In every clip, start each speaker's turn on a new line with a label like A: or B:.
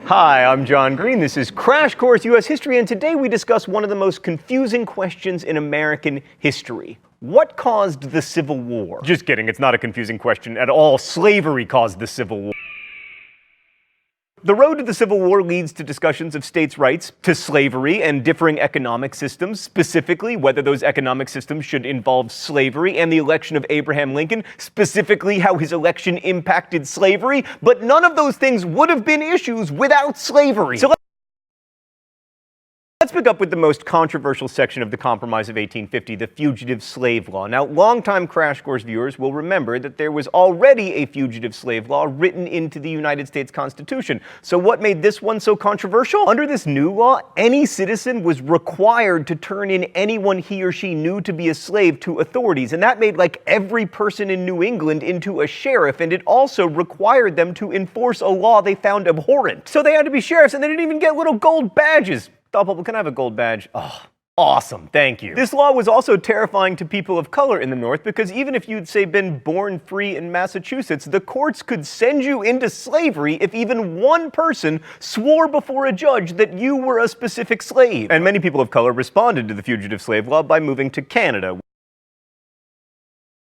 A: Hi, I'm John Green. This is Crash Course U.S. History, and today we discuss one of the most confusing questions in American history. What caused the Civil War? Just kidding, it's not a confusing question at all. Slavery caused the Civil War. The road to the Civil War leads to discussions of states' rights, to slavery, and differing economic systems, specifically whether those economic systems should involve slavery, and the election of Abraham Lincoln, specifically how his election impacted slavery, but none of those things would have been issues without slavery. So let's pick up with the most controversial section of the Compromise of 1850, the Fugitive Slave Law. Now, longtime Crash Course viewers will remember that there was already a fugitive slave law written into the United States Constitution. So what made this one so controversial? Under this new law, any citizen was required to turn in anyone he or she knew to be a slave to authorities, and that made like every person in New England into a sheriff, and it also required them to enforce a law they found abhorrent. So they had to be sheriffs, and they didn't even get little gold badges. Thought people can I have a gold badge? Oh, awesome, thank you. This law was also terrifying to people of color in the North because even if you'd, say, been born free in Massachusetts, the courts could send you into slavery if even one person swore before a judge that you were a specific slave. And many people of color responded to the Fugitive Slave Law by moving to Canada.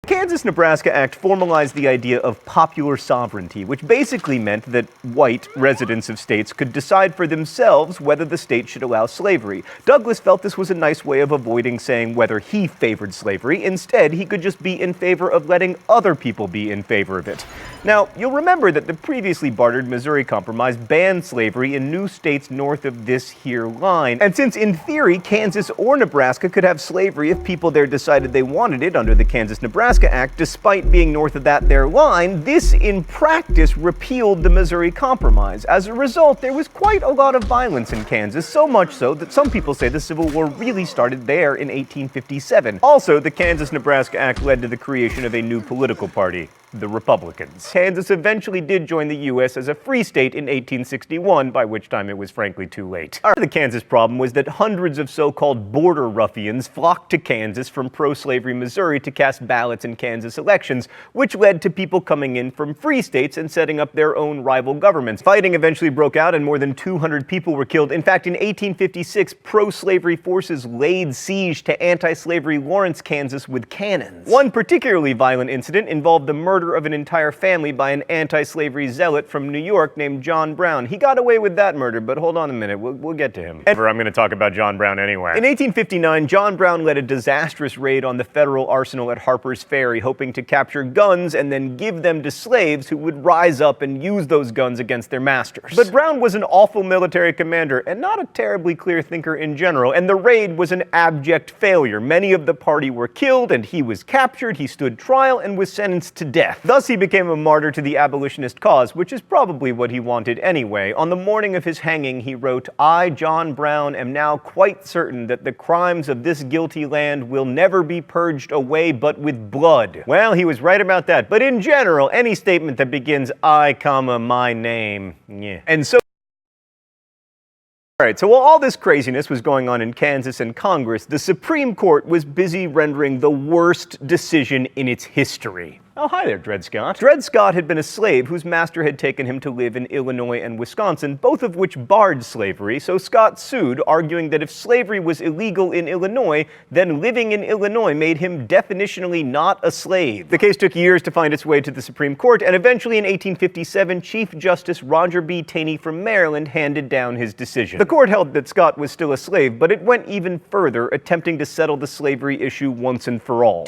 A: The Kansas-Nebraska Act formalized the idea of popular sovereignty, which basically meant that white residents of states could decide for themselves whether the state should allow slavery. Douglas felt this was a nice way of avoiding saying whether he favored slavery. Instead, he could just be in favor of letting other people be in favor of it. Now, you'll remember that the previously bartered Missouri Compromise banned slavery in new states north of this here line. And since, in theory, Kansas or Nebraska could have slavery if people there decided they wanted it under the Kansas-Nebraska Act, despite being north of that there line, this in practice repealed the Missouri Compromise. As a result, there was quite a lot of violence in Kansas, so much so that some people say the Civil War really started there in 1857. Also, the Kansas-Nebraska Act led to the creation of a new political party, the Republicans. Kansas eventually did join the U.S. as a free state in 1861, by which time it was frankly too late. The Kansas problem was that hundreds of so-called border ruffians flocked to Kansas from pro-slavery Missouri to cast ballots in Kansas elections, which led to people coming in from free states and setting up their own rival governments. Fighting eventually broke out and more than 200 people were killed. In fact, in 1856, pro-slavery forces laid siege to anti-slavery Lawrence, Kansas with cannons. One particularly violent incident involved the murder of an entire family by an anti-slavery zealot from New York named John Brown. He got away with that murder, but hold on a minute, we'll get to him. I'm going to talk about John Brown anyway. In 1859, John Brown led a disastrous raid on the federal arsenal at Harper's Ferry, hoping to capture guns and then give them to slaves who would rise up and use those guns against their masters. But Brown was an awful military commander and not a terribly clear thinker in general, and the raid was an abject failure. Many of the party were killed, and he was captured, he stood trial, and was sentenced to death. Thus, he became a martyr to the abolitionist cause, which is probably what he wanted anyway. On the morning of his hanging, he wrote, "I, John Brown, am now quite certain that the crimes of this guilty land will never be purged away but with blood." Well, he was right about that. But in general, any statement that begins, "I, comma, my name," yeah. And so Alright, so while all this craziness was going on in Kansas and Congress, the Supreme Court was busy rendering the worst decision in its history. Oh, hi there, Dred Scott. Dred Scott had been a slave whose master had taken him to live in Illinois and Wisconsin, both of which barred slavery, so Scott sued, arguing that if slavery was illegal in Illinois, then living in Illinois made him definitionally not a slave. The case took years to find its way to the Supreme Court, and eventually in 1857, Chief Justice Roger B. Taney from Maryland handed down his decision. The court held that Scott was still a slave, but it went even further, attempting to settle the slavery issue once and for all.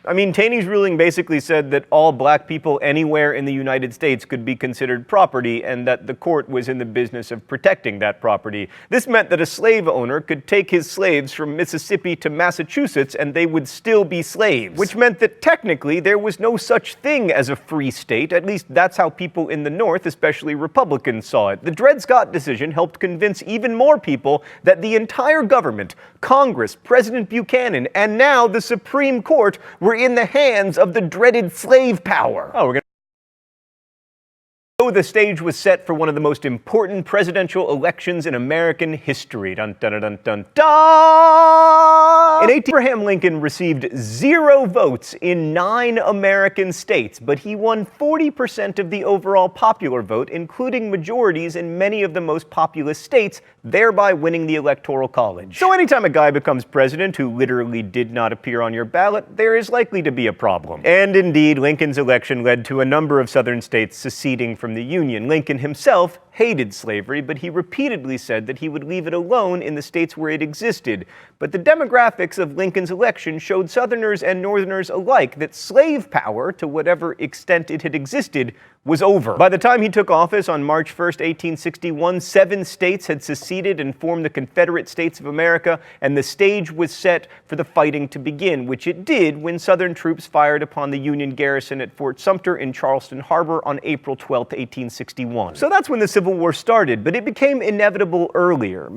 A: Taney's ruling basically said that all black people anywhere in the United States could be considered property, and that the court was in the business of protecting that property. This meant that a slave owner could take his slaves from Mississippi to Massachusetts and they would still be slaves, which meant that technically there was no such thing as a free state. At least that's how people in the North, especially Republicans, saw it. The Dred Scott decision helped convince even more people that the entire government, Congress, President Buchanan, and now the Supreme Court were in the hands of the dreaded slave power. The stage was set for one of the most important presidential elections in American history. Dun, dun, dun, dun, dun. In 18, Abraham Lincoln received 0 votes in 9 American states, but he won 40% of the overall popular vote, including majorities in many of the most populous states, thereby winning the Electoral College. So anytime a guy becomes president who literally did not appear on your ballot, there is likely to be a problem. And indeed, Lincoln's election led to a number of southern states seceding from the Union. Lincoln himself hated slavery, but he repeatedly said that he would leave it alone in the states where it existed. But the demographics of Lincoln's election showed Southerners and Northerners alike that slave power, to whatever extent it had existed, was over. By the time he took office on March 1st, 1861, 7 states had seceded and formed the Confederate States of America, and the stage was set for the fighting to begin, which it did when Southern troops fired upon the Union garrison at Fort Sumter in Charleston Harbor on April 12, 1861. So that's when the Civil War started, but it became inevitable earlier.